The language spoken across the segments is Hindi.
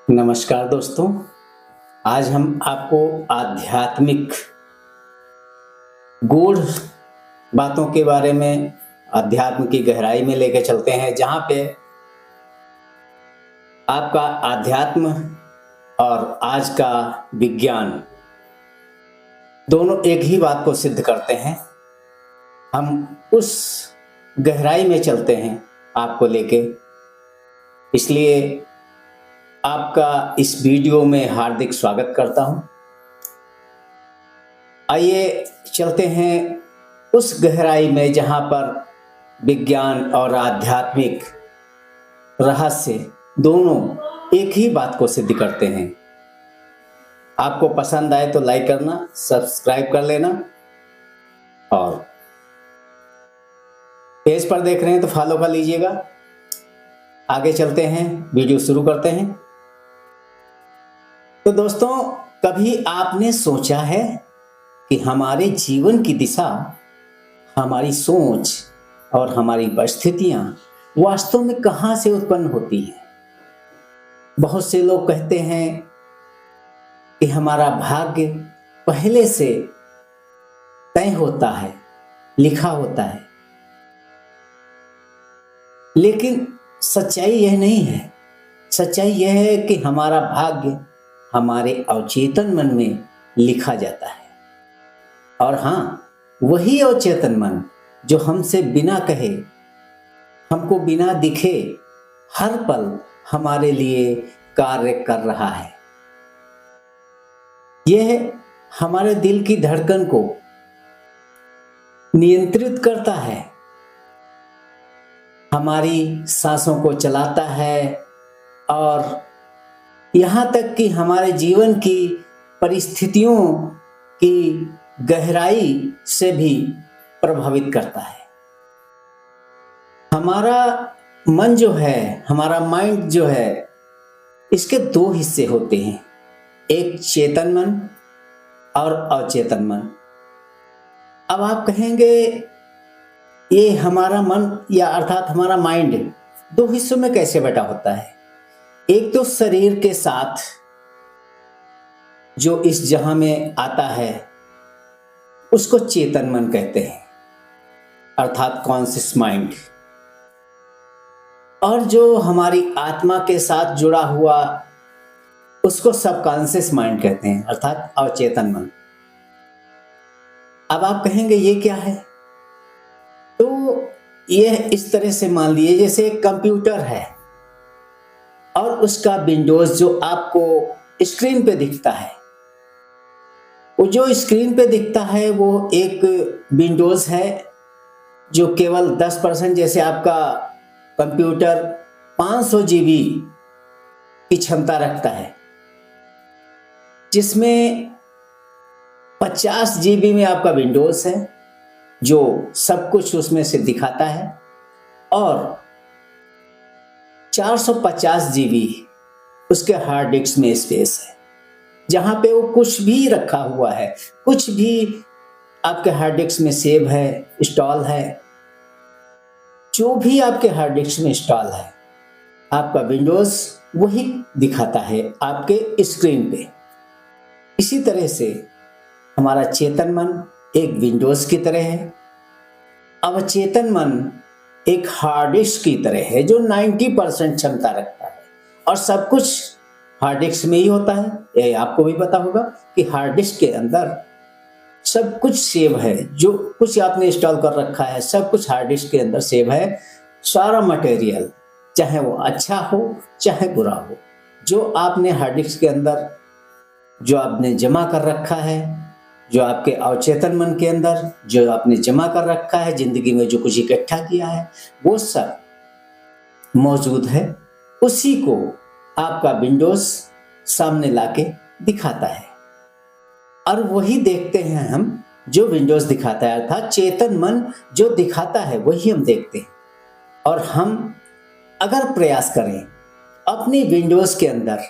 नमस्कार दोस्तों। आज हम आपको आध्यात्मिक गूढ़ बातों के बारे में, अध्यात्म की गहराई में लेके चलते हैं, जहाँ पे आपका आध्यात्म और आज का विज्ञान दोनों एक ही बात को सिद्ध करते हैं। हम उस गहराई में चलते हैं आपको लेके, इसलिए आपका इस वीडियो में हार्दिक स्वागत करता हूं। आइए चलते हैं उस गहराई में जहां पर विज्ञान और आध्यात्मिक रहस्य दोनों एक ही बात को सिद्ध करते हैं। आपको पसंद आए तो लाइक करना, सब्सक्राइब कर लेना और पेज पर देख रहे हैं तो फॉलो कर लीजिएगा। आगे चलते हैं, वीडियो शुरू करते हैं। तो दोस्तों, कभी आपने सोचा है कि हमारे जीवन की दिशा, हमारी सोच और हमारी परिस्थितियां वास्तव में कहां से उत्पन्न होती हैं? बहुत से लोग कहते हैं कि हमारा भाग्य पहले से तय होता है, लिखा होता है, लेकिन सच्चाई यह नहीं है। सच्चाई यह है कि हमारा भाग्य हमारे अवचेतन मन में लिखा जाता है। और हाँ, वही अवचेतन मन जो हमसे बिना कहे, हमको बिना दिखे, हर पल हमारे लिए कार्य कर रहा है। यह हमारे दिल की धड़कन को नियंत्रित करता है, हमारी सांसों को चलाता है और यहाँ तक कि हमारे जीवन की परिस्थितियों की गहराई से भी प्रभावित करता है। हमारा मन जो है, हमारा माइंड जो है, इसके दो हिस्से होते हैं, एक चेतन मन और अवचेतन मन। अब आप कहेंगे ये हमारा मन या अर्थात हमारा माइंड दो हिस्सों में कैसे बटा होता है? एक तो शरीर के साथ जो इस जहां में आता है उसको चेतन मन कहते हैं, अर्थात कॉन्शियस माइंड। और जो हमारी आत्मा के साथ जुड़ा हुआ उसको सबकॉन्शियस माइंड कहते हैं, अर्थात अवचेतन मन। अब आप कहेंगे ये क्या है? तो यह इस तरह से मान लीजिए जैसे एक कंप्यूटर है और उसका विंडोज जो आपको स्क्रीन पे दिखता है, वो जो स्क्रीन पे दिखता है वो एक विंडोज है जो केवल 10%, जैसे आपका कंप्यूटर 500 GB की क्षमता रखता है, जिसमें 50 GB में आपका विंडोज है जो सब कुछ उसमें से दिखाता है, और 450 GB उसके हार्ड डिस्क में स्पेस है, जहां पे वो कुछ भी रखा हुआ है, कुछ भी आपके हार्ड डिस्क में सेव है, इंस्टॉल है, जो भी आपके हार्ड डिस्क में इंस्टॉल है, आपका विंडोज वही दिखाता है आपके स्क्रीन पे। इसी तरह से हमारा चेतन मन एक विंडोज की तरह है, अवचेतन मन एक हार्ड डिस्क की तरह है जो 90% क्षमता रखता है, और सब कुछ हार्ड डिस्क में ही होता है। ये आपको भी पता होगा कि हार्ड डिस्क के अंदर सब कुछ सेव है, जो कुछ आपने इंस्टॉल कर रखा है सब कुछ हार्ड डिस्क के अंदर सेव है। सारा मटेरियल, चाहे वो अच्छा हो चाहे बुरा हो, जो आपने हार्ड डिस्क के अंदर जो आपने जमा कर रखा है, जो आपके अवचेतन मन के अंदर जो आपने जमा कर रखा है, जिंदगी में जो कुछ इकट्ठा किया है, वो सब मौजूद है। उसी को आपका विंडोज सामने लाके दिखाता है, और वही देखते हैं हम जो विंडोज दिखाता है, अर्थात चेतन मन जो दिखाता है वही हम देखते हैं। और हम अगर प्रयास करें अपनी विंडोज के अंदर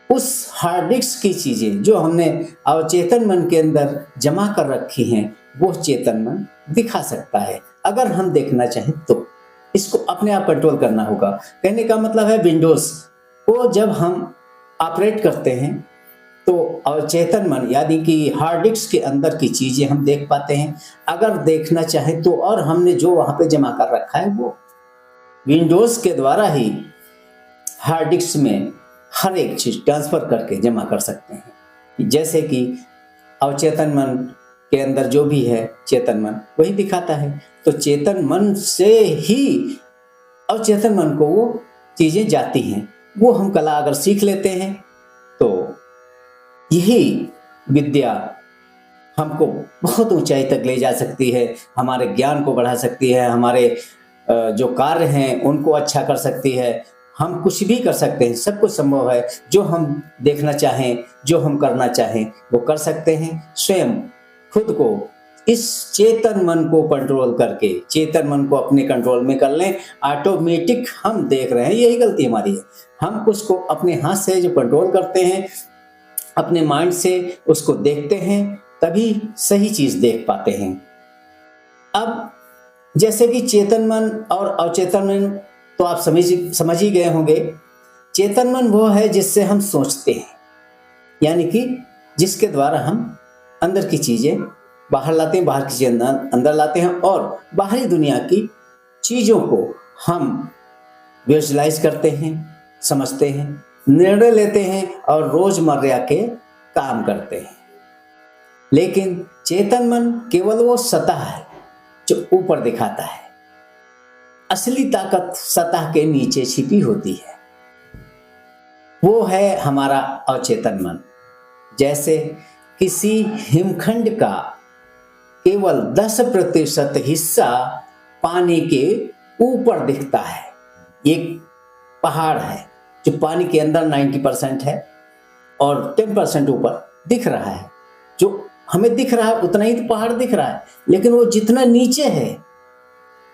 उस हार्ड डिस्क की चीजें जो हमने अवचेतन मन के अंदर जमा कर रखी हैं, वो चेतन मन दिखा सकता है, अगर हम देखना चाहें तो। इसको अपने आप कंट्रोल करना होगा। कहने का मतलब है विंडोज वो जब हम ऑपरेट करते हैं तो अवचेतन मन यानी कि हार्ड डिस्क के अंदर की चीजें हम देख पाते हैं। अगर देखना चाहें तो, और हमने जो वहां पे जमा कर रखा है वो विंडोज के द्वारा ही हार्ड डिस्क में हर एक चीज ट्रांसफर करके जमा कर सकते हैं। जैसे कि अवचेतन मन के अंदर जो भी है चेतन मन वही दिखाता है, तो चेतन मन से ही अवचेतन मन को वो चीजें जाती हैं। वो हम कला अगर सीख लेते हैं तो यही विद्या हमको बहुत ऊंचाई तक ले जा सकती है, हमारे ज्ञान को बढ़ा सकती है, हमारे जो कार्य हैं उनको अच्छा कर सकती है। हम कुछ भी कर सकते हैं, सब कुछ संभव है। जो हम देखना चाहें, जो हम करना चाहें वो कर सकते हैं। स्वयं खुद को इस चेतन मन को कंट्रोल करके, चेतन मन को अपने कंट्रोल में कर लें। ऑटोमेटिक हम देख रहे हैं, यही गलती हमारी है। हम कुछ को अपने हाथ से जो कंट्रोल करते हैं, अपने माइंड से उसको देखते हैं, तभी सही चीज देख पाते हैं। अब जैसे कि चेतन मन और अवचेतन मन तो आप समझ ही गए होंगे। चेतन मन वो है जिससे हम सोचते हैं, यानी कि जिसके द्वारा हम अंदर की चीजें बाहर लाते हैं, बाहर की चीजें अंदर लाते हैं, और बाहरी दुनिया की चीजों को हम विजुअलाइज करते हैं, समझते हैं, निर्णय लेते हैं और रोजमर्रा के काम करते हैं। लेकिन चेतन मन केवल वो सतह है जो ऊपर दिखाता है। असली ताकत सतह के नीचे छिपी होती है, वो है हमारा अवचेतन मन। जैसे किसी हिमखंड का केवल 10% हिस्सा पानी के ऊपर दिखता है। एक पहाड़ है जो पानी के अंदर 90% है और 10% ऊपर दिख रहा है। जो हमें दिख रहा है उतना ही तो पहाड़ दिख रहा है, लेकिन वो जितना नीचे है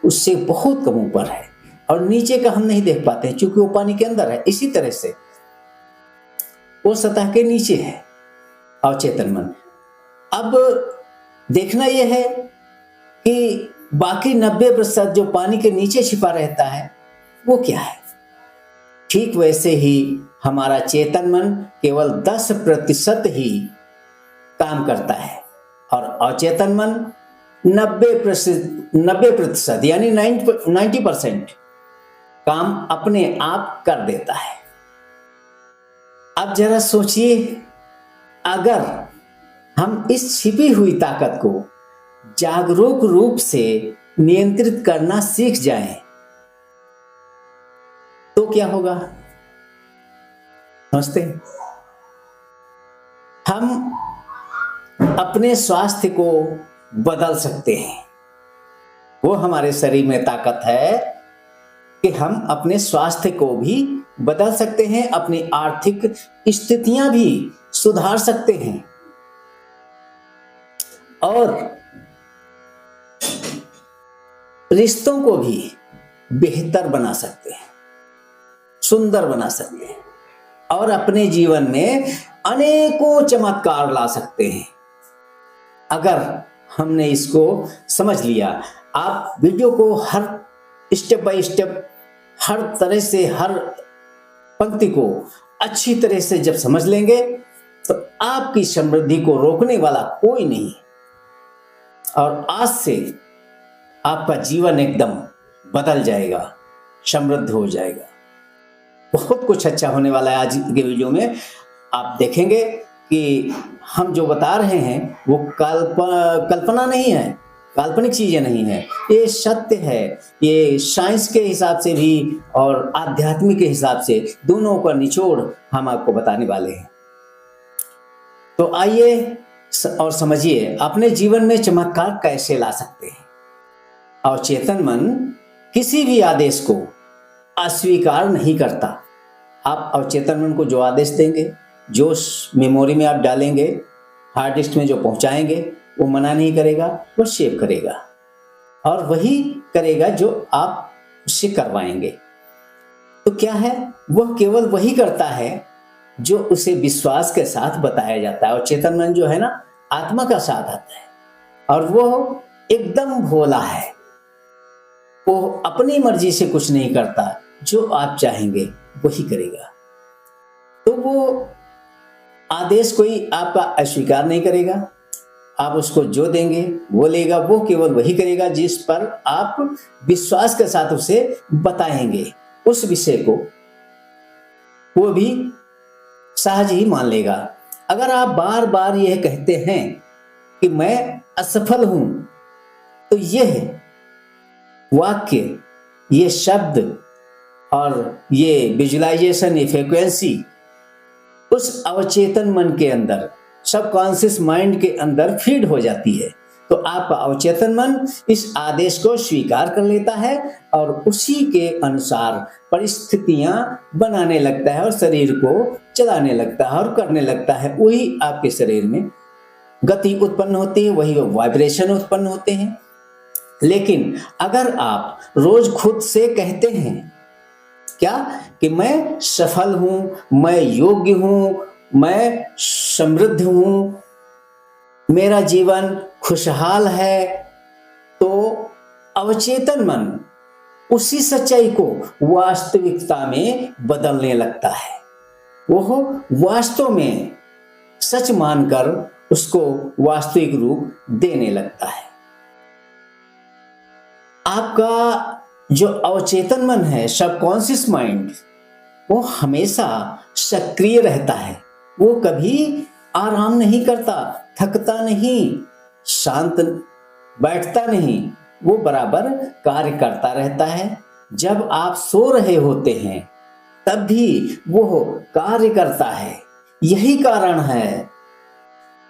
उससे बहुत कम ऊपर है, और नीचे का हम नहीं देख पाते हैं क्योंकि वो पानी के अंदर है। इसी तरह से वो सतह के नीचे है अवचेतन मन। अब देखना यह है कि बाकी 90% जो पानी के नीचे छिपा रहता है वो क्या है। ठीक वैसे ही हमारा चेतन मन केवल 10% ही काम करता है, और अचेतन मन 90% यानी 90% काम अपने आप कर देता है। अब जरा सोचिए, अगर हम इस छिपी हुई ताकत को जागरूक रूप से नियंत्रित करना सीख जाएं, तो क्या होगा समझते हैं? हम अपने स्वास्थ्य को बदल सकते हैं। वो हमारे शरीर में ताकत है कि हम अपने स्वास्थ्य को भी बदल सकते हैं, अपनी आर्थिक स्थितियां भी सुधार सकते हैं, और रिश्तों को भी बेहतर बना सकते हैं, सुंदर बना सकते हैं, और अपने जीवन में अनेकों चमत्कार ला सकते हैं अगर हमने इसको समझ लिया। आप वीडियो को हर स्टेप बाय स्टेप, हर तरह से, हर पंक्ति को अच्छी तरह से जब समझ लेंगे तो आपकी समृद्धि को रोकने वाला कोई नहीं, और आज से आपका जीवन एकदम बदल जाएगा, समृद्ध हो जाएगा। बहुत कुछ अच्छा होने वाला है आज के वीडियो में। आप देखेंगे कि हम जो बता रहे हैं वो कल्पना नहीं है, काल्पनिक चीजें नहीं है, ये सत्य है। ये साइंस के हिसाब से भी और आध्यात्मिक के हिसाब से दोनों का निचोड़ हम आपको बताने वाले हैं। तो आइए और समझिए अपने जीवन में चमत्कार कैसे ला सकते हैं। अवचेतन मन किसी भी आदेश को अस्वीकार नहीं करता। आप अवचेतन मन को जो आदेश देंगे, जो मेमोरी में आप डालेंगे, हार्ड डिस्क में जो पहुंचाएंगे, वो मना नहीं करेगा, वो सेव करेगा, और वही करेगा जो आप उससे करवाएंगे। तो क्या है, वह केवल वही करता है जो उसे विश्वास के साथ बताया जाता है। और चेतन मन जो है ना, आत्मा का साथ आता है, और वो एकदम भोला है। वो अपनी मर्जी से कुछ नहीं करता, जो आप चाहेंगे वही करेगा। तो वो आदेश कोई आपका अस्वीकार नहीं करेगा। आप उसको जो देंगे वो लेगा, वो केवल वही करेगा जिस पर आप विश्वास के साथ उसे बताएंगे। उस विषय को वो भी सहज ही मान लेगा। अगर आप बार बार यह कहते हैं कि मैं असफल हूं, तो यह वाक्य, ये शब्द और ये विजुअलाइजेशन, ये फ्रीक्वेंसी उस अवचेतन मन के अंदर, सबकॉन्शियस माइंड के अंदर फीड हो जाती है। तो आपका अवचेतन मन इस आदेश को स्वीकार कर लेता है और उसी के अनुसार परिस्थितियां बनाने लगता है और शरीर को चलाने लगता है और करने लगता है। वही आपके शरीर में गति उत्पन्न होती है, वही वाइब्रेशन उत्पन्न होते हैं। लेकिन अगर आप रोज खुद से कहते हैं क्या कि मैं सफल हूं, मैं योग्य हूं, मैं समृद्ध हूं, मेरा जीवन खुशहाल है, तो अवचेतन मन उसी सच्चाई को वास्तविकता में बदलने लगता है। वो वास्तव में सच मानकर उसको वास्तविक रूप देने लगता है। आपका जो अवचेतन मन है, सबकॉन्शियस माइंड, वो हमेशा सक्रिय रहता है। वो कभी आराम नहीं करता, थकता नहीं, शांत बैठता नहीं, वो बराबर कार्य करता रहता है। जब आप सो रहे होते हैं तब भी वो कार्य करता है। यही कारण है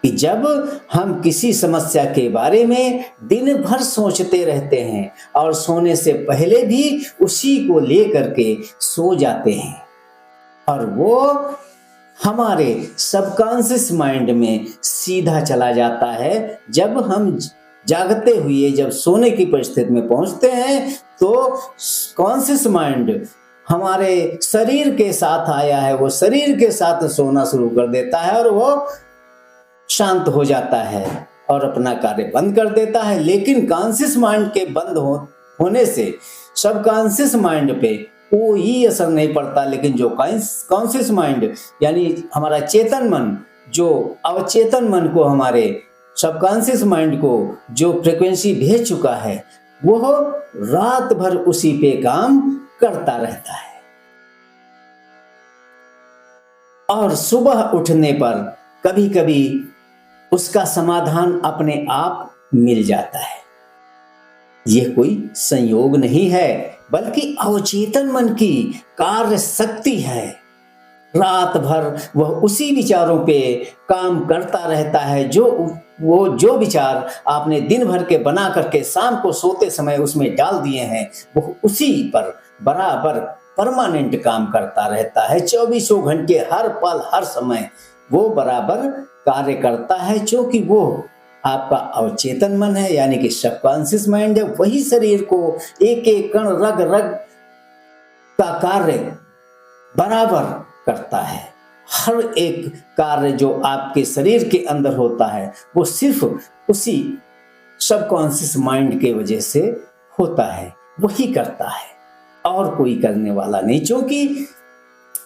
कि जब हम किसी समस्या के बारे में दिन भर सोचते रहते हैं और सोने से पहले भी उसी को लेकर के सो जाते हैं और वो हमारे सबकॉन्शियस माइंड में सीधा चला जाता है। जब हम जागते हुए जब सोने की परिस्थिति में पहुंचते हैं तो कॉन्शियस माइंड हमारे शरीर के साथ आया है, वो शरीर के साथ सोना शुरू कर देता है और वो शांत हो जाता है और अपना कार्य बंद कर देता है। लेकिन कॉन्शियस माइंड के बंद होने से सबकॉन्शियस माइंड पे कोई असर नहीं पड़ता। लेकिन जो कॉन्शियस माइंड यानी हमारा चेतन मन, जो अवचेतन मन को, हमारे सबकॉन्शियस माइंड को जो फ्रीक्वेंसी भेज चुका है, वो रात भर उसी पे काम करता रहता है और सुबह उठने पर कभी कभी उसका समाधान अपने आप मिल जाता है। यह कोई संयोग नहीं है, बल्कि अवचेतन मन की कार्य शक्ति है। रात भर वह उसी विचारों पे काम करता रहता है। जो विचार आपने दिन भर के बना करके शाम को सोते समय उसमें डाल दिए हैं, वो उसी पर बराबर परमानेंट काम करता रहता है। 24 घंटे, हर पल, हर समय वो बराबर कार्य करता है, क्योंकि वो आपका अवचेतन मन है, यानी कि सबकॉन्शियस माइंड है। वही शरीर को एक एक कण, रग रग का कार्य बराबर करता है। हर एक कार्य जो आपके शरीर के अंदर होता है, वो सिर्फ उसी सबकॉन्शियस माइंड के वजह से होता है, वही करता है और कोई करने वाला नहीं। क्योंकि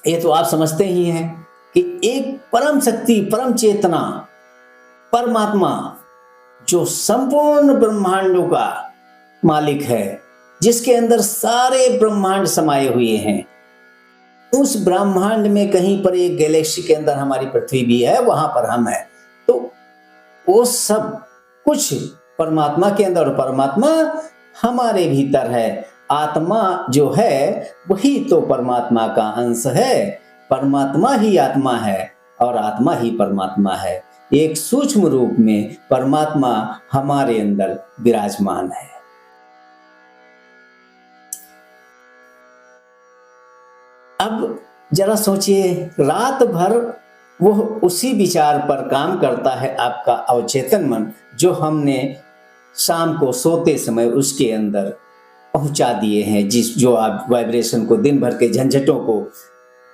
ये तो आप समझते ही हैं कि एक परम शक्ति, परम चेतना, परमात्मा जो संपूर्ण ब्रह्मांडों का मालिक है, जिसके अंदर सारे ब्रह्मांड समाये हुए हैं, उस ब्रह्मांड में कहीं पर एक गैलेक्सी के अंदर हमारी पृथ्वी भी है, वहां पर हम हैं। तो वो सब कुछ परमात्मा के अंदर, और परमात्मा हमारे भीतर है। आत्मा जो है वही तो परमात्मा का अंश है। परमात्मा ही आत्मा है और आत्मा ही परमात्मा है। एक सूक्ष्म रूप में परमात्मा हमारे अंदर विराजमान है। अब जरा सोचिए, रात भर वो उसी विचार पर काम करता है आपका अवचेतन मन, जो हमने शाम को सोते समय उसके अंदर पहुंचा दिए हैं। जो आप वाइब्रेशन को, दिन भर के झंझटों को,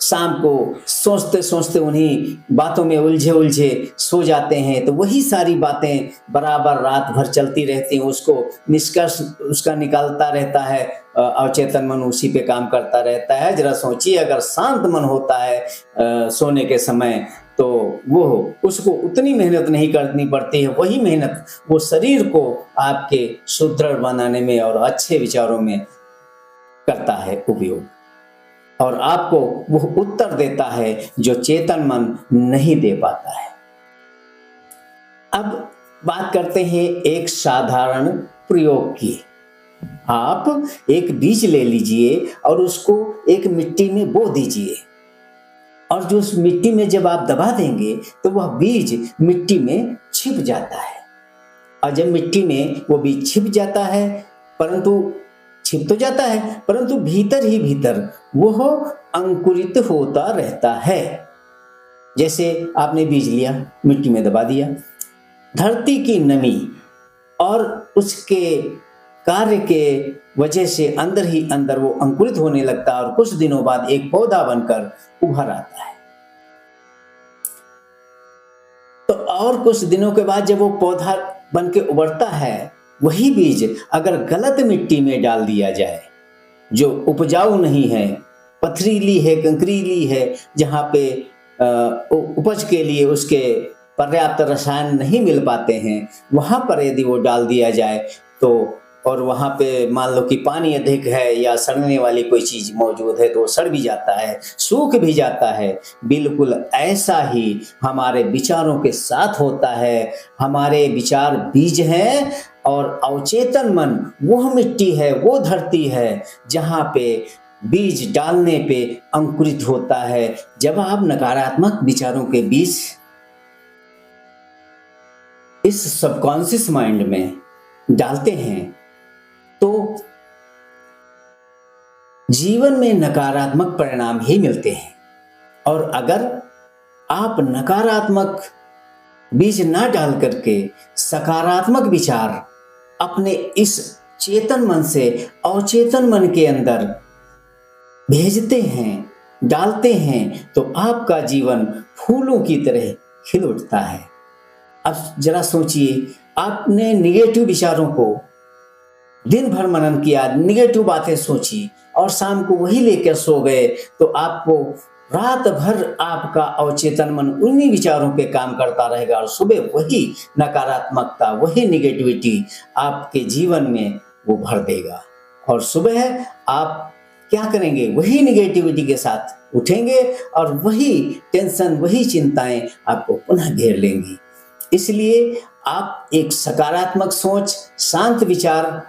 शाम को सोचते सोचते उन्हीं बातों में उलझे उलझे सो जाते हैं, तो वही सारी बातें बराबर रात भर चलती रहती हैं। उसको निष्कर्ष उसका निकालता रहता है अवचेतन मन उसी पे काम करता रहता है। जरा सोचिए, अगर शांत मन होता है सोने के समय, तो वो उसको उतनी मेहनत नहीं करनी पड़ती है। वही मेहनत वो शरीर को आपके सुदृढ़ बनाने में और अच्छे विचारों में करता है उपयोग, और आपको वो उत्तर देता है जो चेतन मन नहीं दे पाता है। अब बात करते हैं एक साधारण प्रयोग की। आप एक बीज ले लीजिए और उसको एक मिट्टी में बो दीजिए, और जो उस मिट्टी में जब आप दबा देंगे तो वह बीज मिट्टी में छिप जाता है। और जब मिट्टी में वो बीज छिप जाता है, परंतु छिप तो जाता है, परंतु भीतर ही भीतर वह अंकुरित होता रहता है। जैसे आपने बीज लिया, मिट्टी में दबा दिया, धरती की नमी और उसके कार्य के वजह से अंदर ही अंदर वो अंकुरित होने लगता है, और कुछ दिनों बाद एक पौधा बनकर उभर आता है। तो और कुछ दिनों के बाद जब वो पौधा बनके उभरता है, वही बीज अगर गलत मिट्टी में डाल दिया जाए, जो उपजाऊ नहीं है, पथरीली है, कंकरीली है, जहाँ पे उपज के लिए उसके पर्याप्त रसायन नहीं मिल पाते हैं, वहाँ पर यदि वो डाल दिया जाए तो, और वहाँ पे मान लो कि पानी अधिक है या सड़ने वाली कोई चीज़ मौजूद है, तो वो सड़ भी जाता है, सूख भी जाता है। बिल्कुल ऐसा ही हमारे विचारों के साथ होता है। हमारे विचार बीज हैं, और अवचेतन मन वह मिट्टी है, वो धरती है जहाँ पे बीज डालने पे अंकुरित होता है। जब आप नकारात्मक विचारों के बीज इस सबकॉन्शियस माइंड में डालते हैं, तो जीवन में नकारात्मक परिणाम ही मिलते हैं। और अगर आप नकारात्मक बीज ना डाल करके सकारात्मक विचार अपने इस चेतन मन से अवचेतन मन के अंदर भेजते हैं, डालते हैं, तो आपका जीवन फूलों की तरह खिल उठता है। अब जरा सोचिए, आपने निगेटिव विचारों को दिन भर मनन किया, निगेटिव बातें सोची, और शाम को वही लेकर सो गए, तो आपको रात भर आपका अवचेतन मन उन्हीं विचारों पे काम करता रहेगा, और सुबह वही नकारात्मकता, वही निगेटिविटी आपके जीवन में वो भर देगा। और सुबह आप क्या करेंगे? वही निगेटिविटी के साथ उठेंगे, और वही टेंशन, वही चिंताएं आपको पुनः घेर लेंगी। इसलिए आप एक सकारात्मक सोच, शांत विचार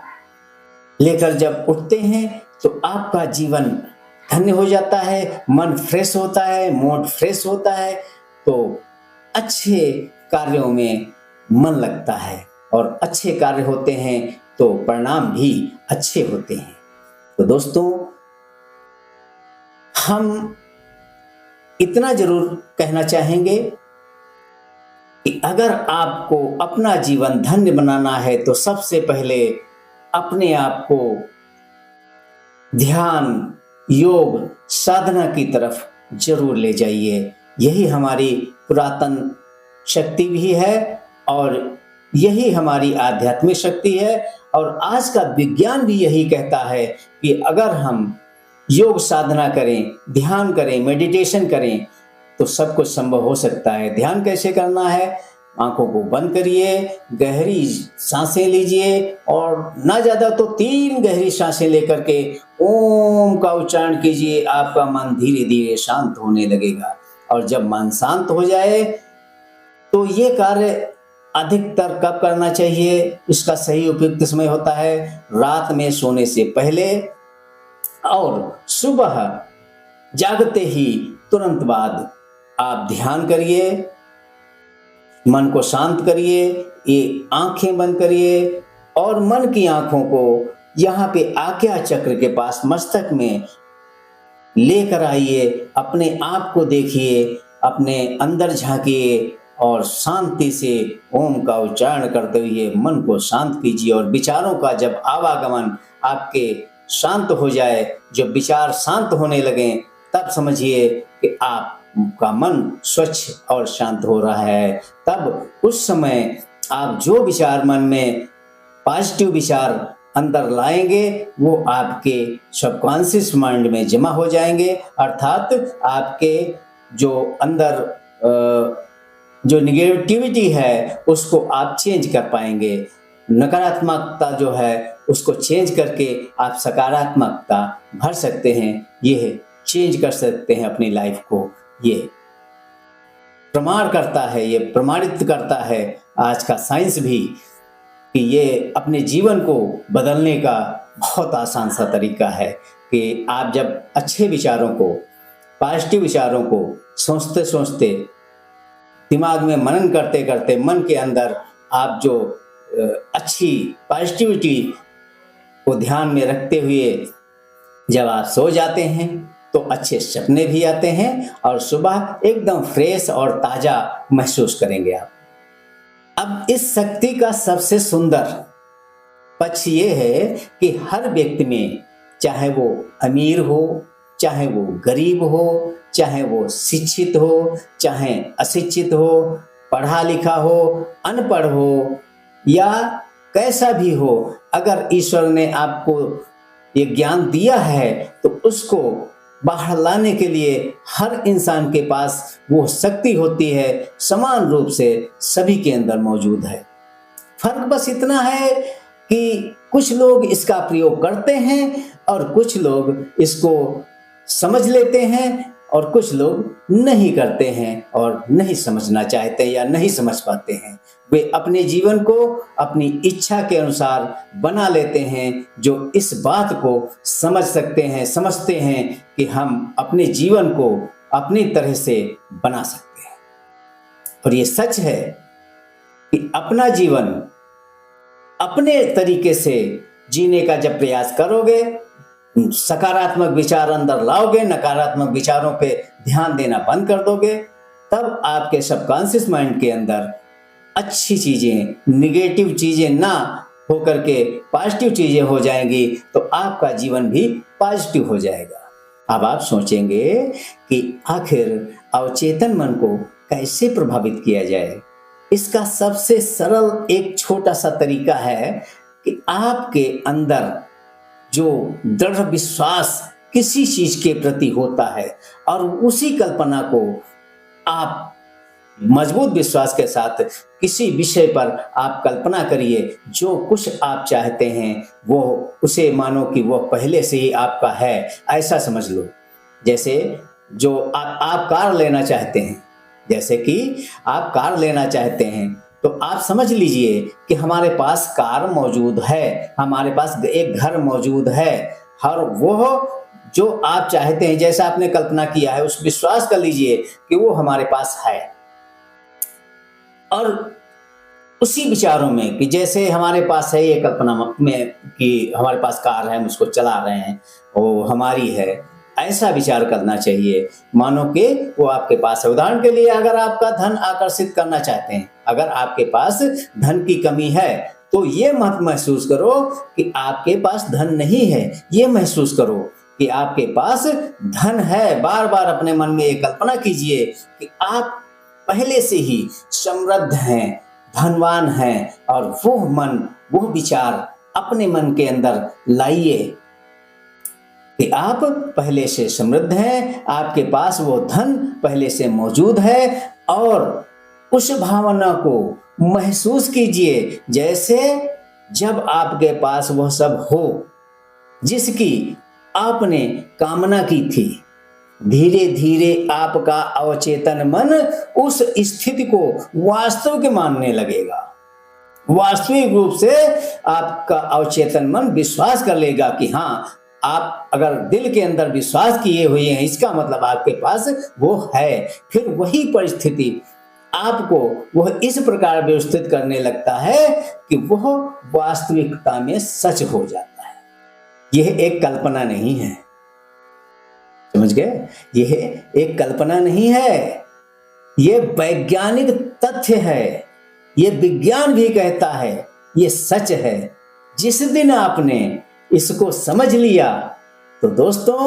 लेकर जब उठते हैं, तो आपका जीवन धन्य हो जाता है, मन फ्रेश होता है, मूड फ्रेश होता है, तो अच्छे कार्यों में मन लगता है, और अच्छे कार्य होते हैं तो परिणाम भी अच्छे होते हैं। तो दोस्तों, हम इतना जरूर कहना चाहेंगे कि अगर आपको अपना जीवन धन्य बनाना है, तो सबसे पहले अपने आप को ध्यान, योग, साधना की तरफ जरूर ले जाइए। यही हमारी पुरातन शक्ति भी है, और यही हमारी आध्यात्मिक शक्ति है। और आज का विज्ञान भी यही कहता है कि अगर हम योग साधना करें, ध्यान करें, मेडिटेशन करें, तो सब कुछ संभव हो सकता है। ध्यान कैसे करना है? आंखों को बंद करिए, गहरी सांसें लीजिए, और ना ज्यादा तो 3 गहरी सांसें लेकर के ओम का उच्चारण कीजिए। आपका मन धीरे धीरे शांत होने लगेगा, और जब मन शांत हो जाए, तो ये कार्य अधिकतर कब करना चाहिए? इसका सही उपयुक्त समय होता है रात में सोने से पहले, और सुबह जागते ही तुरंत बाद आप ध्यान करिए, मन को शांत करिए, ये आंखें बंद करिए, और मन की आंखों को यहाँ पे आज्ञा चक्र के पास मस्तक में लेकर आइए। अपने आप को देखिए, अपने अंदर झांकिए, और शांति से ओम का उच्चारण करते हुए मन को शांत कीजिए। और विचारों का जब आवागमन आपके शांत हो जाए, जब विचार शांत होने लगे, तब समझिए कि आपका मन स्वच्छ और शांत हो रहा है। तब उस समय आप जो विचार मन में पॉजिटिव विचार अंदर लाएंगे वो आपके सबकॉन्शियस माइंड में जमा हो जाएंगे, अर्थात आपके जो अंदर जो निगेटिविटी है उसको आप चेंज कर पाएंगे। नकारात्मकता जो है उसको चेंज करके आप सकारात्मकता भर सकते हैं, ये चेंज कर सकते हैं अपनी लाइफ को। ये प्रमाण करता है, ये प्रमाणित करता है आज का साइंस भी कि ये अपने जीवन को बदलने का बहुत आसान सा तरीका है कि आप जब अच्छे विचारों को, पॉजिटिव विचारों को सोचते सोचते, दिमाग में मनन करते करते, मन के अंदर आप जो अच्छी पॉजिटिविटी को ध्यान में रखते हुए जब आप सो जाते हैं तो अच्छे सपने भी आते हैं और सुबह एकदम फ्रेश और ताजा महसूस करेंगे आप। अब इस शक्ति का सबसे सुंदर पक्ष ये है कि हर व्यक्ति में, चाहे वो अमीर हो, चाहे वो गरीब हो, चाहे वो शिक्षित हो, चाहे अशिक्षित हो, पढ़ा लिखा हो, अनपढ़ हो या कैसा भी हो, अगर ईश्वर ने आपको ये ज्ञान दिया है तो उसको बाहर लाने के लिए हर इंसान के पास वो शक्ति होती है, समान रूप से सभी के अंदर मौजूद है। फर्क बस इतना है कि कुछ लोग इसका प्रयोग करते हैं और कुछ लोग इसको समझ लेते हैं और कुछ लोग नहीं करते हैं और नहीं समझना चाहते या नहीं समझ पाते हैं। वे अपने जीवन को अपनी इच्छा के अनुसार बना लेते हैं, जो इस बात को समझ सकते हैं, समझते हैं कि हम अपने जीवन को अपनी तरह से बना सकते हैं। और ये सच है कि अपना जीवन अपने तरीके से जीने का जब प्रयास करोगे, सकारात्मक विचार अंदर लाओगे, नकारात्मक विचारों पे ध्यान देना बंद कर दोगे, तब आपके सबकॉन्शियस माइंड के अंदर अच्छी चीजें, निगेटिव चीजें ना होकर के पॉजिटिव चीजें हो जाएंगी, तो आपका जीवन भी पॉजिटिव हो जाएगा। अब आप सोचेंगे कि आखिर अवचेतन मन को कैसे प्रभावित किया जाए। इसका सबसे सरल एक छोटा सा तरीका है कि आपके अंदर जो दृढ़ विश्वास किसी चीज के प्रति होता है और उसी कल्पना को आप मजबूत विश्वास के साथ किसी विषय पर आप कल्पना करिए, जो कुछ आप चाहते हैं वो उसे मानो कि वो पहले से ही आपका है, ऐसा समझ लो। जैसे जो आप कार लेना चाहते हैं, जैसे कि आप कार लेना चाहते हैं तो आप समझ लीजिए कि हमारे पास कार मौजूद है, हमारे पास एक घर मौजूद है, और वो जो आप चाहते हैं, जैसा आपने कल्पना किया है, उस विश्वास कर लीजिए कि वो हमारे पास है। और उसी विचारों में कि जैसे हमारे पास है ये कल्पना में कि हमारे पास कार है, हम उसको चला रहे हैं, वो हमारी है, ऐसा विचार करना चाहिए मानो कि वो आपके पास है। उदाहरण के लिए, अगर आपका धन आकर्षित करना चाहते हैं, अगर आपके पास धन की कमी है तो ये मत महसूस करो कि आपके पास धन नहीं है, ये महसूस करो कि आपके पास धन है। बार बार अपने मन में ये कल्पना कीजिए कि आप पहले से ही समृद्ध हैं, धनवान हैं, और वो मन, वो विचार अपने मन के अंदर लाइए कि आप पहले से समृद्ध हैं, आपके पास वो धन पहले से मौजूद है, और उस भावना को महसूस कीजिए जैसे जब आपके पास वह सब हो जिसकी आपने कामना की थी। धीरे धीरे आपका अवचेतन मन उस स्थिति को वास्तविक मानने लगेगा। वास्तविक रूप से आपका अवचेतन मन विश्वास कर लेगा कि हाँ, आप अगर दिल के अंदर विश्वास किए हुए हैं, इसका मतलब आपके पास वो है। फिर वही परिस्थिति आपको वह इस प्रकार व्यवस्थित करने लगता है कि वह वास्तविकता में सच हो जाता है। यह एक कल्पना नहीं है, समझ गए? यह एक कल्पना नहीं है, यह वैज्ञानिक तथ्य है, यह विज्ञान भी कहता है, यह सच है। जिस दिन आपने इसको समझ लिया तो दोस्तों,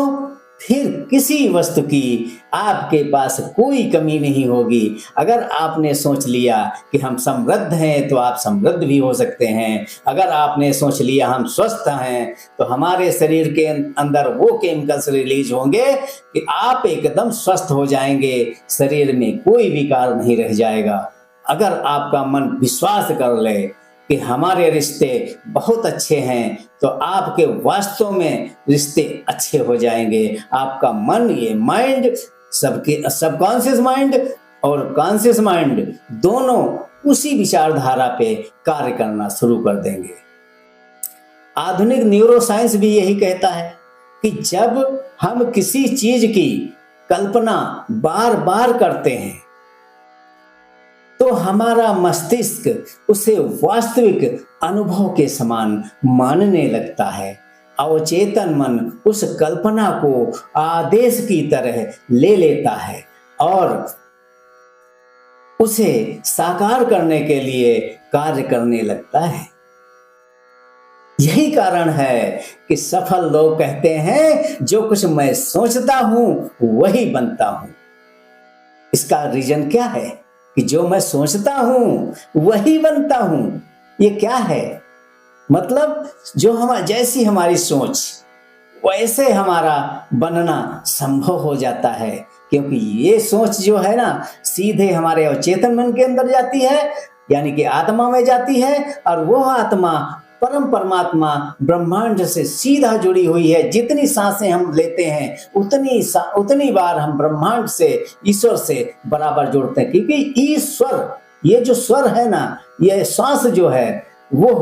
फिर किसी वस्तु की आपके पास कोई कमी नहीं होगी। अगर आपने सोच लिया कि हम समृद्ध हैं तो आप समृद्ध भी हो सकते हैं। अगर आपने सोच लिया हम स्वस्थ हैं तो हमारे शरीर के अंदर वो केमिकल्स रिलीज होंगे कि आप एकदम स्वस्थ हो जाएंगे, शरीर में कोई विकार नहीं रह जाएगा। अगर आपका मन विश्वास कर ले कि हमारे रिश्ते बहुत अच्छे हैं तो आपके वास्तव में रिश्ते अच्छे हो जाएंगे। आपका मन, ये माइंड, सबके सबकॉन्शियस माइंड और कॉन्शियस माइंड दोनों उसी विचारधारा पे कार्य करना शुरू कर देंगे। आधुनिक न्यूरोसाइंस भी यही कहता है कि जब हम किसी चीज की कल्पना बार बार करते हैं तो हमारा मस्तिष्क उसे वास्तविक अनुभव के समान मानने लगता है। अवचेतन मन उस कल्पना को आदेश की तरह ले लेता है और उसे साकार करने के लिए कार्य करने लगता है। यही कारण है कि सफल लोग कहते हैं जो कुछ मैं सोचता हूं वही बनता हूं। इसका रीजन क्या है कि जो मैं सोचता हूं वही बनता हूं। ये क्या है? मतलब जैसी हमारी सोच वैसे हमारा बनना संभव हो जाता है, क्योंकि ये सोच जो है ना सीधे हमारे अवचेतन मन के अंदर जाती है, यानी कि आत्मा में जाती है, और वो आत्मा परम परमात्मा ब्रह्मांड से सीधा जुड़ी हुई है। जितनी सांसें हम लेते हैं उतनी बार हम ब्रह्मांड से, ईश्वर से बराबर जुड़ते हैं, क्योंकि ईश्वर, ये जो स्वर है ना, ये श्वास जो है वो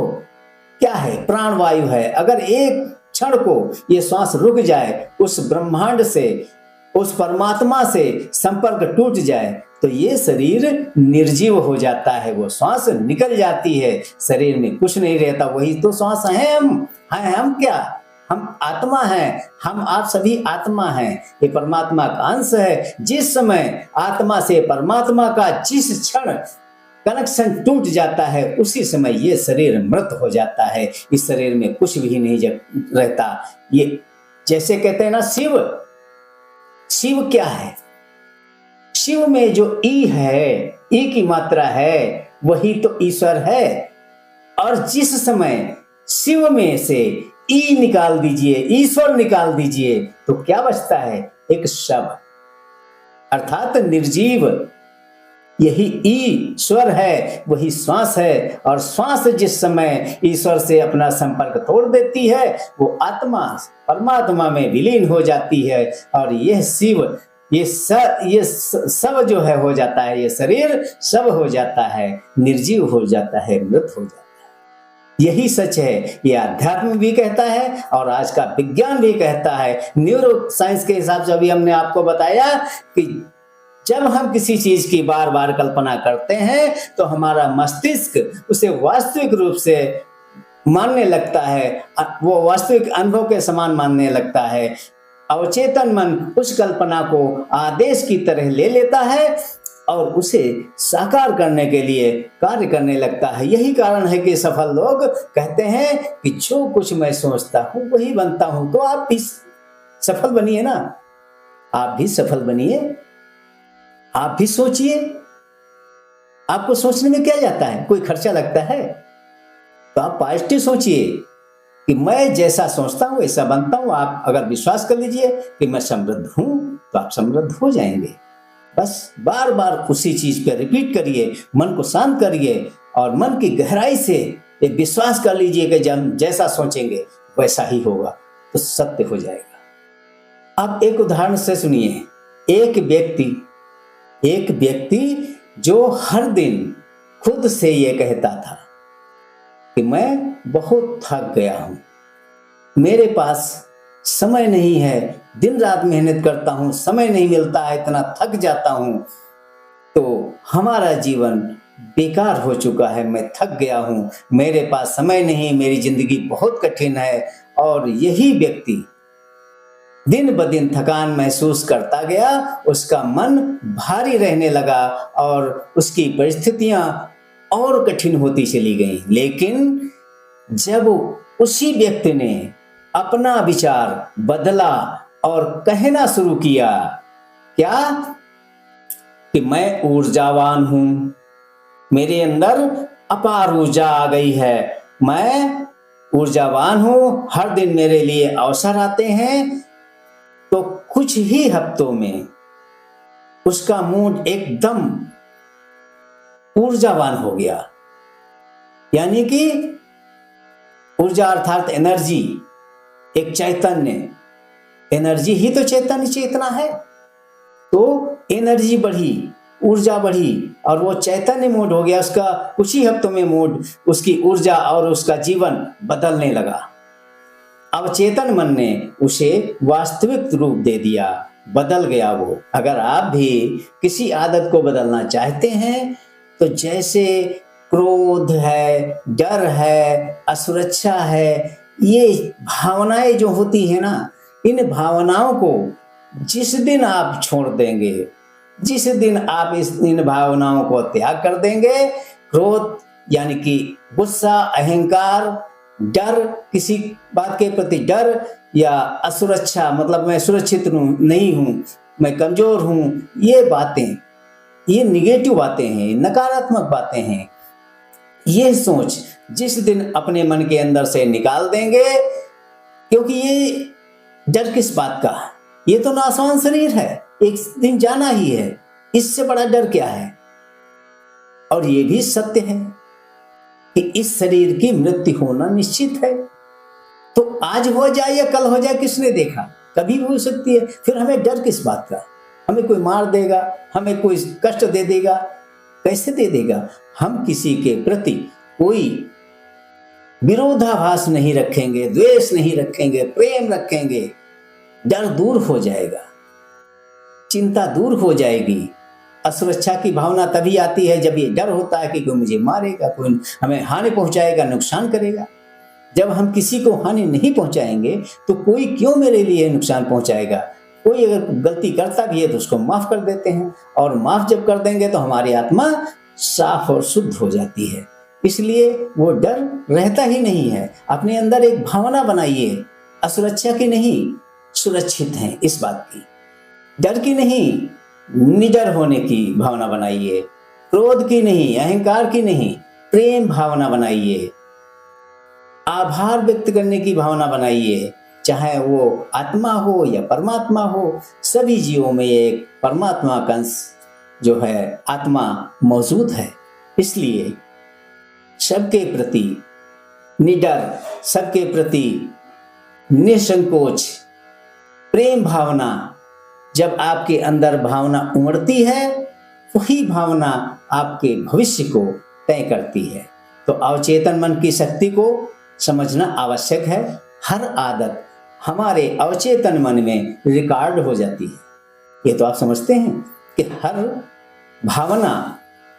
क्या है? प्राणवायु है। अगर एक क्षण को ये श्वास रुक जाए, उस ब्रह्मांड से, उस परमात्मा से संपर्क टूट जाए तो ये शरीर निर्जीव हो जाता है, वो श्वास निकल जाती है, शरीर में कुछ नहीं रहता। वही तो श्वास है। हम क्या? हम आत्मा हैं। हम आप सभी आत्मा हैं। ये परमात्मा का अंश है। जिस समय आत्मा से परमात्मा का जिस क्षण कनेक्शन टूट जाता है उसी समय ये शरीर मृत हो जाता है। इस शरीर में कुछ भी नहीं रहता। ये जैसे कहते हैं ना, शिव क्या है? शिव में जो ई है, ई की मात्रा है, वही तो ईश्वर है। और जिस समय शिव में से ई निकाल दीजिए, ईश्वर निकाल दीजिए, तो क्या बचता है? एक शव, अर्थात निर्जीव। यही ईश्वर है, वही श्वास है। और श्वास जिस समय ईश्वर से अपना संपर्क तोड़ देती है, वो आत्मा परमात्मा में विलीन हो जाती है। और यह शिव, ये सब जो है हो जाता है, ये शरीर सब हो जाता है, निर्जीव हो जाता है, मृत हो जाता है। यही सच है। ये अध्यात्म भी कहता है और आज का विज्ञान भी कहता है। न्यूरो साइंस के हिसाब से अभी हमने आपको बताया कि जब हम किसी चीज की बार बार कल्पना करते हैं तो हमारा मस्तिष्क उसे वास्तविक रूप से मानने लगता है, वो वास्तविक अनुभव के समान मानने लगता है। अवचेतन मन उस कल्पना को आदेश की तरह ले लेता है और उसे साकार करने के लिए कार्य करने लगता है। यही कारण है कि सफल लोग कहते हैं कि जो कुछ मैं सोचता हूं वही बनता हूं। तो आप भी सफल बनिए ना, आप भी सफल बनिए, आप भी सोचिए। आपको सोचने में क्या जाता है? कोई खर्चा लगता है? तो आप पॉजिटिव सोचिए कि मैं जैसा सोचता हूं वैसा बनता हूं। आप अगर विश्वास कर लीजिए कि मैं समृद्ध हूं तो आप समृद्ध हो जाएंगे। बस बार बार उसी चीज पे रिपीट करिए, मन को शांत करिए और मन की गहराई से ये विश्वास कर लीजिए कि जब जैसा सोचेंगे वैसा ही होगा, तो सत्य हो जाएगा। अब एक उदाहरण से सुनिए। एक व्यक्ति जो हर दिन खुद से ये कहता था कि मैं बहुत थक गया हूं, मेरे पास समय नहीं है, दिन रात मेहनत करता हूं, समय नहीं मिलता है, इतना थक जाता हूं, तो हमारा जीवन बेकार हो चुका है, मैं थक गया हूं, मेरे पास समय नहीं, मेरी जिंदगी बहुत कठिन है। और यही व्यक्ति दिन ब दिन थकान महसूस करता गया, उसका मन भारी रहने लगा और उसकी परिस्थितियां और कठिन होती चली गई। लेकिन जब उसी व्यक्ति ने अपना विचार बदला और कहना शुरू किया, क्या? कि मैं ऊर्जावान हूं, मेरे अंदर अपार ऊर्जा आ गई है, मैं ऊर्जावान हूं, हर दिन मेरे लिए अवसर आते हैं। तो कुछ ही हफ्तों में उसका मूड एकदम ऊर्जावान हो गया। यानी कि ऊर्जा अर्थात एनर्जी, एक चैतन्य, एनर्जी ही तो चैतन्य चेतना है। तो एनर्जी बढ़ी, ऊर्जा बढ़ी और वो चैतन्य मूड हो गया उसका। कुछ ही हफ्तों में मूड, उसकी ऊर्जा और उसका जीवन बदलने लगा। अब चेतन मन ने उसे वास्तविक रूप दे दिया, बदल गया वो। अगर आप भी किसी आदत को बदलना चाहते हैं तो जैसे क्रोध है, डर है, असुरक्षा है, ये भावनाएं जो होती है ना, इन भावनाओं को जिस दिन आप छोड़ देंगे, जिस दिन आप इन भावनाओं को त्याग कर देंगे, क्रोध यानी कि गुस्सा, अहंकार, डर, किसी बात के प्रति डर या असुरक्षा मतलब मैं सुरक्षित नहीं हूं, मैं कमजोर हूं, ये बातें, ये निगेटिव बातें हैं, नकारात्मक बातें हैं। ये सोच जिस दिन अपने मन के अंदर से निकाल देंगे, क्योंकि ये डर किस बात का? ये तो नासवान शरीर है, एक दिन जाना ही है, इससे बड़ा डर क्या है? और ये भी सत्य है कि इस शरीर की मृत्यु होना निश्चित है। तो आज हो जाए या कल हो जाए, किसने देखा? कभी भी हो सकती है। फिर हमें डर किस बात का? हमें कोई मार देगा, हमें कोई कष्ट दे देगा, कैसे दे देगा? हम किसी के प्रति कोई विरोधाभास नहीं रखेंगे, द्वेष नहीं रखेंगे, प्रेम रखेंगे, डर दूर हो जाएगा, चिंता दूर हो जाएगी। असुरक्षा की भावना तभी आती है जब ये डर होता है कि कोई मुझे मारेगा, कोई हमें हानि पहुंचाएगा, नुकसान करेगा। जब हम किसी को हानि नहीं पहुंचाएंगे तो कोई क्यों मेरे लिए नुकसान पहुंचाएगा? कोई अगर गलती करता भी है तो उसको माफ कर देते हैं, और माफ जब कर देंगे तो हमारी आत्मा साफ और शुद्ध हो जाती है। इसलिए वो डर रहता ही नहीं है। अपने अंदर एक भावना बनाइए, असुरक्षा की नहीं, सुरक्षित हैं इस बात की, डर की नहीं, निडर होने की भावना बनाइए, क्रोध की नहीं, अहंकार की नहीं, प्रेम भावना बनाइए, आभार व्यक्त करने की भावना बनाइए। चाहे वो आत्मा हो या परमात्मा हो, सभी जीवों में एक परमात्मा का अंश जो है, आत्मा मौजूद है। इसलिए सबके प्रति निडर, सबके प्रति निसंकोच प्रेम भावना, जब आपके अंदर भावना उमड़ती है, वही भावना आपके भविष्य को तय करती है। तो अवचेतन मन की शक्ति को समझना आवश्यक है। हर आदत हमारे अवचेतन मन में रिकॉर्ड हो जाती है। ये तो आप समझते हैं कि हर भावना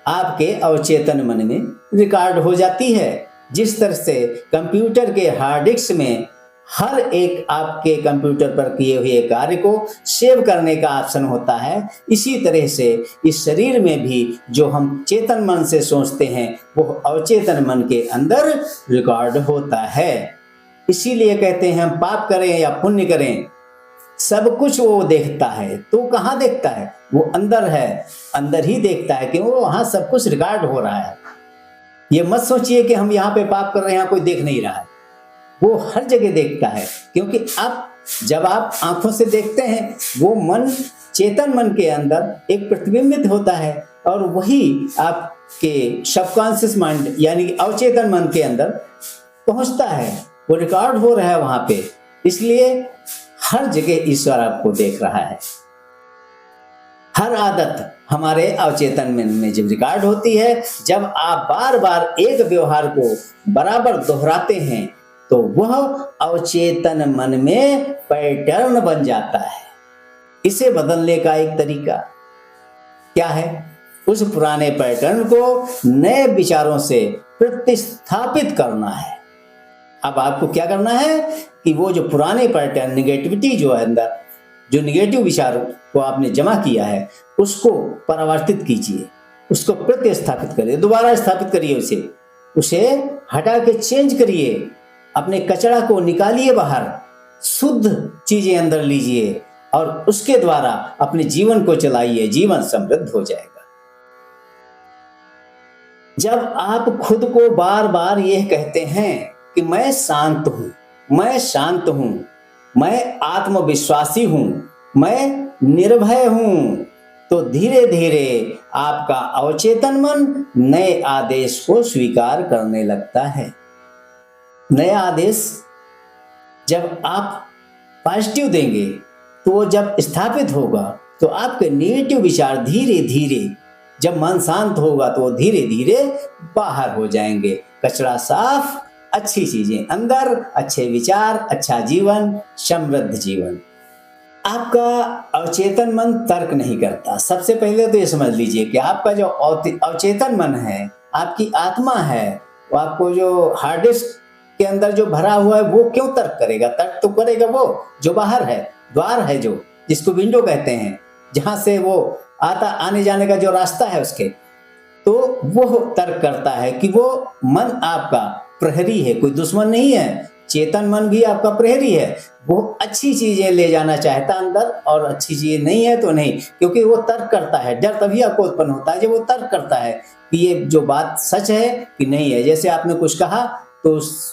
आपके अवचेतन मन में रिकॉर्ड हो जाती है। जिस तरह से कंप्यूटर के हार्ड डिस्क में हर एक आपके कंप्यूटर पर किए हुए कार्य को सेव करने का ऑप्शन होता है, इसी तरह से इस शरीर में भी जो हम चेतन मन से सोचते हैं वो अवचेतन मन के अंदर रिकॉर्ड होता है। इसीलिए कहते हैं हम पाप करें या पुण्य करें, सब कुछ वो देखता है। तो कहाँ देखता है? वो अंदर है, अंदर ही देखता है कि वो वहाँ सब कुछ रिकॉर्ड हो रहा है। ये मत सोचिए कि हम यहाँ पे पाप कर रहे हैं, कोई देख नहीं रहा है। वो हर जगह देखता है, क्योंकि अब जब आप आंखों से देखते हैं, वो मन, चेतन मन के अंदर एक प्रतिबिंबित होता है और वही आपके सबकॉन्शियस माइंड यानी अवचेतन मन के अंदर पहुंचता है, वो रिकॉर्ड हो रहा है वहां पे। इसलिए हर जगह ईश्वर आपको देख रहा है। हर आदत हमारे अवचेतन मन में जब रिकॉर्ड होती है, जब आप बार बार एक व्यवहार को बराबर दोहराते हैं, तो वह अवचेतन मन में पैटर्न बन जाता है। इसे बदलने का एक तरीका क्या है? उस पुराने पैटर्न को नए विचारों से प्रतिस्थापित करना है। अब आपको क्या करना है कि वो जो पुराने पैटर्न, निगेटिविटी जो है अंदर, जो निगेटिव विचार को आपने जमा किया है, उसको परावर्तित कीजिए, उसको प्रतिस्थापित करिए, दोबारा स्थापित करिए, उसे हटा के चेंज करिए, अपने कचरा को निकालिए बाहर, शुद्ध चीजें अंदर लीजिए और उसके द्वारा अपने जीवन को चलाइए, जीवन समृद्ध हो जाएगा। जब आप खुद को बार बार यह कहते हैं कि मैं शांत हूं, मैं शांत हूं, मैं आत्मविश्वासी हूं, मैं निर्भय हूं, तो धीरे धीरे आपका अवचेतन मन नए आदेश को स्वीकार करने लगता है। नया आदेश जब आप पॉजिटिव देंगे तो वो जब स्थापित होगा तो आपके नेगेटिव विचार धीरे धीरे, जब मन शांत होगा तो वो धीरे धीरे बाहर हो जाएंगे। कचरा साफ, अच्छी चीजें अंदर, अच्छे विचार, अच्छा जीवन, समृद्ध जीवन। आपका अवचेतन मन तर्क नहीं करता। सबसे पहले तो ये समझ लीजिए कि आपका जो अवचेतन मन है, आपकी आत्मा है, वो आपको जो हार्ड डिस्क के अंदर जो भरा हुआ है वो क्यों तर्क करेगा? तर्क तो करेगा वो जो बाहर है, द्वार है, जो जिसको विंडो कहते हैं, जहां से वो आने जाने का जो रास्ता है उसके, तो वो तर्क करता है कि वो मन आपका प्रहरी है, कोई दुश्मन नहीं है। चेतन मन भी आपका प्रहरी है, वो अच्छी चीजें ले जाना चाहता अंदर, और अच्छी चीजें नहीं है तो नहीं, क्योंकि वो तर्क करता है। डर तभी आपको उत्पन्न होता है जब वो तर्क करता है कि ये जो बात सच है कि नहीं है। जैसे आपने कुछ कहा तो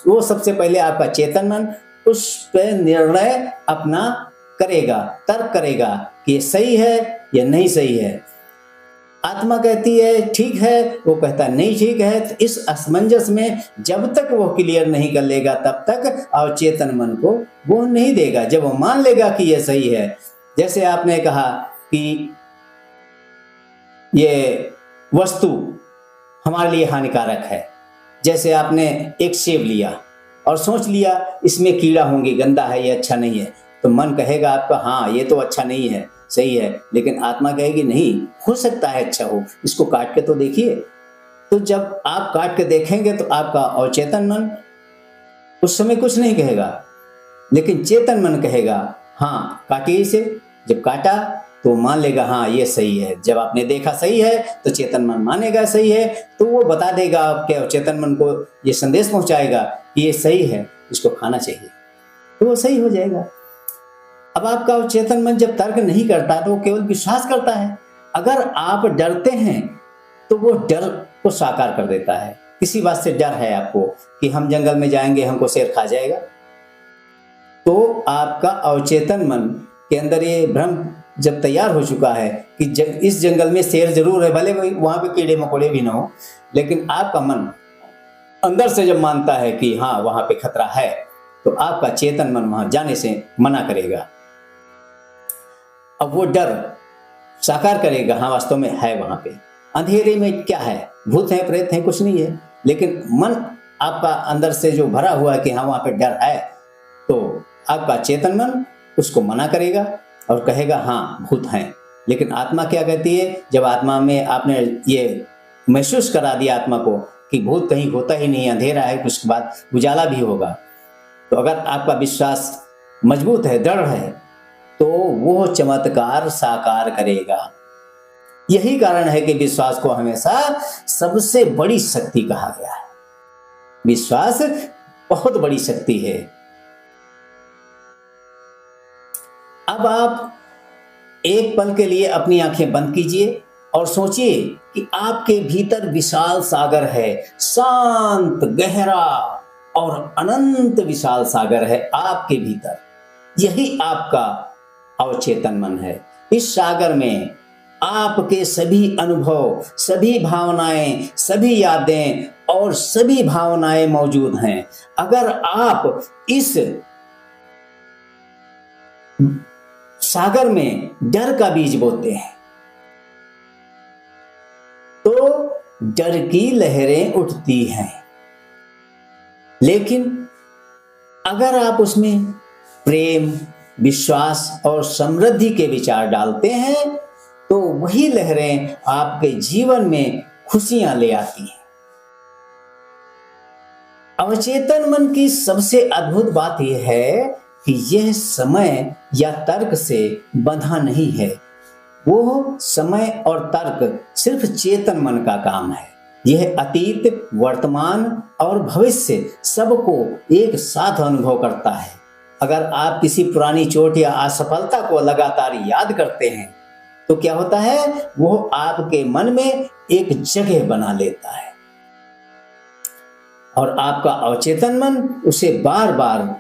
वो सबसे पहले आपका चेतन मन उस पर निर्णय अपना करेगा, तर्क करेगा कि ये सही है या नहीं सही है। आत्मा कहती है ठीक है, वो कहता नहीं ठीक है। तो इस असमंजस में जब तक वो क्लियर नहीं कर लेगा तब तक अवचेतन मन को वो नहीं देगा। जब वो मान लेगा कि ये सही है, जैसे आपने कहा कि ये वस्तु हमारे लिए हानिकारक है, जैसे आपने एक सेब लिया और सोच लिया इसमें कीड़ा होंगे, गंदा है, ये अच्छा नहीं है, तो मन कहेगा आपका हाँ ये तो अच्छा नहीं है, सही है। लेकिन आत्मा कहेगी नहीं, हो सकता है अच्छा हो, इसको काट के तो देखिए। तो जब आप काट के देखेंगे तो आपका अवचेतन मन उस समय कुछ नहीं कहेगा, लेकिन चेतन मन कहेगा हाँ काटिए इसे। जब काटा तो मान लेगा हाँ ये सही है। जब आपने देखा सही है तो चेतन मन मानेगा सही है, तो वो बता देगा आपके अवचेतन मन को, ये संदेश पहुंचाएगा कि ये सही है, इसको खाना चाहिए, तो वो सही हो जाएगा। अब आपका अवचेतन मन जब तर्क नहीं करता तो वो केवल विश्वास करता है। अगर आप डरते हैं तो वो डर को साकार कर देता है। किसी बात से डर है आपको कि हम जंगल में जाएंगे, हमको शेर खा जाएगा, तो आपका अवचेतन मन के अंदर ये भ्रम जब तैयार हो चुका है कि इस जंगल में शेर जरूर है, भले वहां पे कीड़े मकोड़े भी ना हो, लेकिन आपका मन अंदर से जब मानता है कि हाँ वहां पे खतरा है, तो आपका चेतन मन वहां जाने से मना करेगा। अब वो डर साकार करेगा, हाँ वास्तव में है वहां पे, अंधेरे में क्या है, भूत है, प्रेत है, कुछ नहीं है। लेकिन मन आपका अंदर से जो भरा हुआ है कि हाँ वहां पे डर है, तो आपका चेतन मन उसको मना करेगा और कहेगा हाँ भूत हैं। लेकिन आत्मा क्या कहती है? जब आत्मा में आपने ये महसूस करा दिया आत्मा को कि भूत कहीं होता ही नहीं, अंधेरा है, कुछ बाद उजाला भी होगा, तो अगर आपका विश्वास मजबूत है, दृढ़ है, तो वो चमत्कार साकार करेगा। यही कारण है कि विश्वास को हमेशा सबसे बड़ी शक्ति कहा गया है। विश्वास बहुत बड़ी शक्ति है। अब आप एक पल के लिए अपनी आंखें बंद कीजिए और सोचिए कि आपके भीतर विशाल सागर है, शांत, गहरा और अनंत विशाल सागर है आपके भीतर। यही आपका अवचेतन मन है। इस सागर में आपके सभी अनुभव, सभी भावनाएं, सभी यादें और सभी भावनाएं मौजूद हैं। अगर आप इस सागर में डर का बीज बोते हैं तो डर की लहरें उठती हैं, लेकिन अगर आप उसमें प्रेम, विश्वास और समृद्धि के विचार डालते हैं तो वही लहरें आपके जीवन में खुशियां ले आती हैं। अवचेतन मन की सबसे अद्भुत बात यह है कि यह समय या तर्क से बंधा नहीं है। वो समय और तर्क सिर्फ चेतन मन का काम है। यह अतीत, वर्तमान और भविष्य सबको एक साथ अनुभव करता है। अगर आप किसी पुरानी चोट या असफलता को लगातार याद करते हैं तो क्या होता है, वो आपके मन में एक जगह बना लेता है और आपका अवचेतन मन उसे बार बार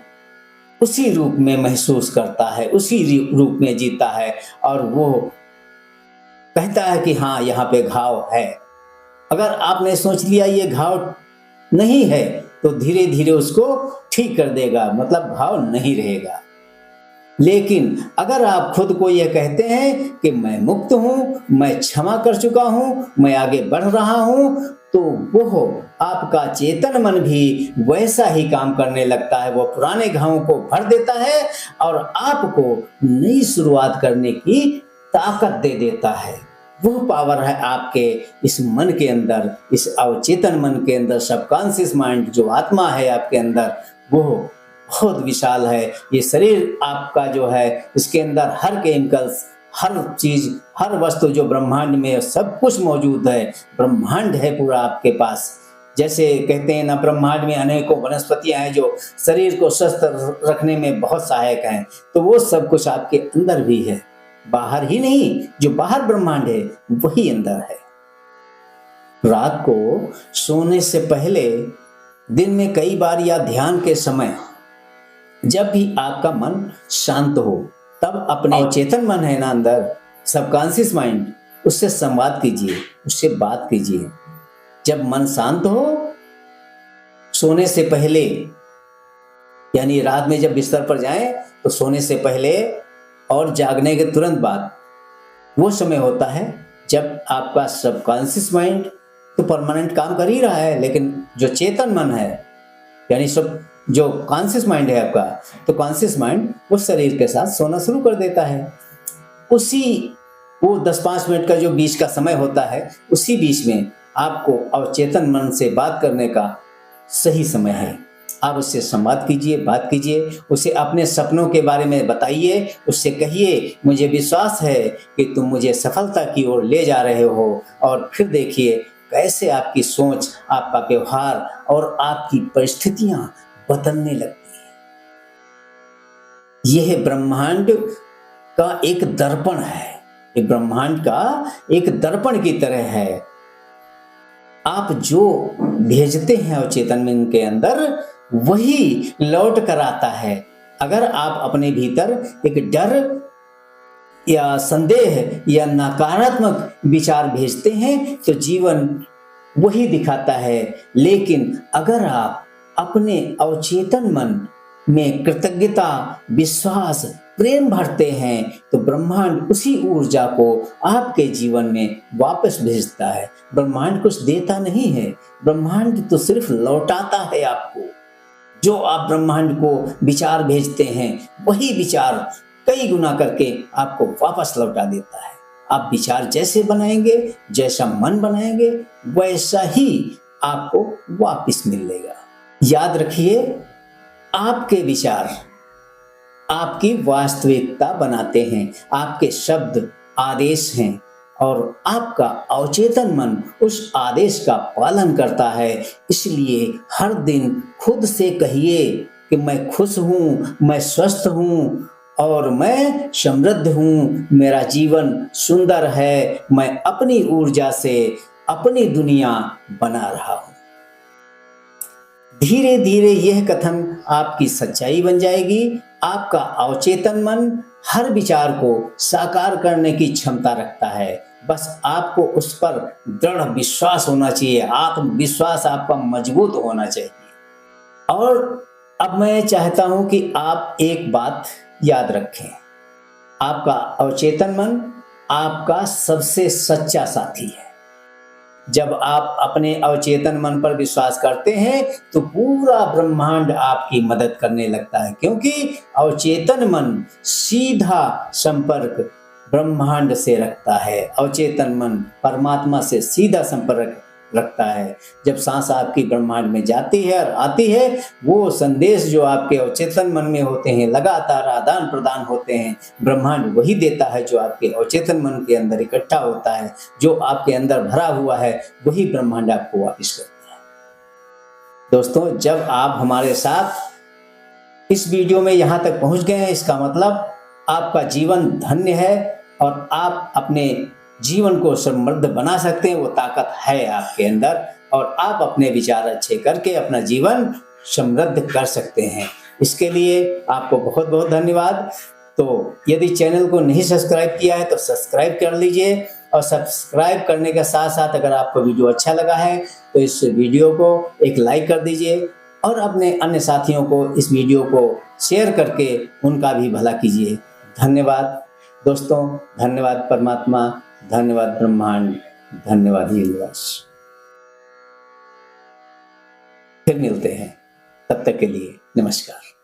उसी रूप में महसूस करता है, उसी रूप में जीता है और वो कहता है कि हाँ, यहाँ पे घाव है। अगर आपने सोच लिया ये घाव नहीं है तो धीरे धीरे उसको ठीक कर देगा, मतलब घाव नहीं रहेगा। लेकिन अगर आप खुद को यह कहते हैं कि मैं मुक्त हूं, मैं क्षमा कर चुका हूं, मैं आगे बढ़ रहा हूं, तो वो आपका चेतन मन भी वैसा ही काम करने लगता है। वो पुराने घावों को भर देता है और आपको नई शुरुआत करने की ताकत दे देता है। वो पावर है आपके इस मन के अंदर, इस अवचेतन मन के अंदर, सबकॉन्शियस माइंड जो आत्मा है आपके अंदर, वो बहुत विशाल है। ये शरीर आपका जो है, इसके अंदर हर केमिकल्स, हर चीज, हर वस्तु जो ब्रह्मांड में सब कुछ मौजूद है, ब्रह्मांड है पूरा आपके पास। जैसे कहते हैं ना, ब्रह्मांड में अनेकों वनस्पतियां हैं जो शरीर को स्वस्थ रखने में बहुत सहायक हैं, तो वो सब कुछ आपके अंदर भी है, बाहर ही नहीं। जो बाहर ब्रह्मांड है वही अंदर है। रात को सोने से पहले, दिन में कई बार या ध्यान के समय, जब भी आपका मन शांत हो, तब अपने चेतन मन है ना अंदर, सबकॉन्शियस माइंड, उससे संवाद कीजिए, उससे बात कीजिए। जब मन शांत हो, सोने से पहले, यानी रात में जब बिस्तर पर जाएं तो सोने से पहले और जागने के तुरंत बाद, वो समय होता है जब आपका सबकॉन्शियस माइंड तो परमानेंट काम कर ही रहा है, लेकिन जो चेतन मन है, यानी सब जो कॉन्शियस माइंड है आपका, तो कॉन्शियस माइंड उस शरीर के साथ सोना शुरू कर देता है। उसी वो 10-5 मिनट का जो बीच का समय होता है, उसी बीच में आपको अवचेतन मन से बात करने का सही समय है। आप उससे संवाद कीजिए, बात कीजिए, उसे अपने सपनों के बारे में बताइए, उससे कहिए मुझे विश्वास है कि तुम मुझे सफलता की ओर ले जा रहे हो। और फिर देखिए कैसे आपकी सोच, आपका व्यवहार और आपकी परिस्थितियां बदलने लगती है। यह ब्रह्मांड का एक दर्पण है, ये ब्रह्मांड का एक दर्पण की तरह है। आप जो भेजते हैं अवचेतन मन के अंदर, वही लौट कर आता है। अगर आप अपने भीतर एक डर या संदेह या नकारात्मक विचार भेजते हैं तो जीवन वही दिखाता है। लेकिन अगर आप अपने अवचेतन मन में कृतज्ञता, विश्वास, प्रेम भरते हैं तो ब्रह्मांड उसी ऊर्जा को आपके जीवन में वापस भेजता है। ब्रह्मांड कुछ देता नहीं है, ब्रह्मांड तो सिर्फ लौटाता है आपको। जो आप ब्रह्मांड को विचार भेजते हैं, वही विचार कई गुना करके आपको वापस लौटा देता है। आप विचार जैसे बनाएंगे, जैसा मन बनाएंगे, वैसा ही आपको वापस मिलेगा। याद रखिए, आपके विचार आपकी वास्तविकता बनाते हैं, आपके शब्द आदेश हैं और आपका अवचेतन मन उस आदेश का पालन करता है। इसलिए हर दिन खुद से कहिए कि मैं खुश हूँ, मैं स्वस्थ हूँ और मैं समृद्ध हूँ, मेरा जीवन सुंदर है, मैं अपनी ऊर्जा से अपनी दुनिया बना रहा हूँ। धीरे धीरे यह कथन आपकी सच्चाई बन जाएगी। आपका अवचेतन मन हर विचार को साकार करने की क्षमता रखता है। बस आपको उस पर दृढ़ विश्वास होना चाहिए, आत्मविश्वास आपका मजबूत होना चाहिए। और अब मैं चाहता हूं कि आप एक बात याद रखें, आपका अवचेतन मन आपका सबसे सच्चा साथी है। जब आप अपने अवचेतन मन पर विश्वास करते हैं तो पूरा ब्रह्मांड आपकी मदद करने लगता है, क्योंकि अवचेतन मन सीधा संपर्क ब्रह्मांड से रखता है। अवचेतन मन परमात्मा से सीधा संपर्क रखता है। जब सांस आपकी ब्रह्मांड में जाती है और आती है, वो संदेश जो आपके अवचेतन मन में होते हैं लगातार आदान प्रदान होते हैं। ब्रह्मांड वही देता है जो आपके अवचेतन मन के अंदर इकट्ठा होता है। जो आपके अंदर भरा हुआ है वही ब्रह्मांड आपको वापस करता है। दोस्तों, जब आप हमारे साथ इस वीडियो में यहाँ तक पहुँच गए हैं, इसका मतलब आपका जीवन धन्य है और आप अपने जीवन को समृद्ध बना सकते हैं। वो ताकत है आपके अंदर और आप अपने विचार अच्छे करके अपना जीवन समृद्ध कर सकते हैं। इसके लिए आपको बहुत बहुत धन्यवाद। तो यदि चैनल को नहीं सब्सक्राइब किया है तो सब्सक्राइब कर लीजिए और सब्सक्राइब करने के साथ साथ अगर आपको वीडियो अच्छा लगा है तो इस वीडियो को एक लाइक कर दीजिए और अपने अन्य साथियों को इस वीडियो को शेयर करके उनका भी भला कीजिए। धन्यवाद दोस्तों, धन्यवाद परमात्मा, धन्यवाद ब्रह्मांड, धन्यवाद यूनिवर्स। फिर मिलते हैं, तब तक के लिए नमस्कार।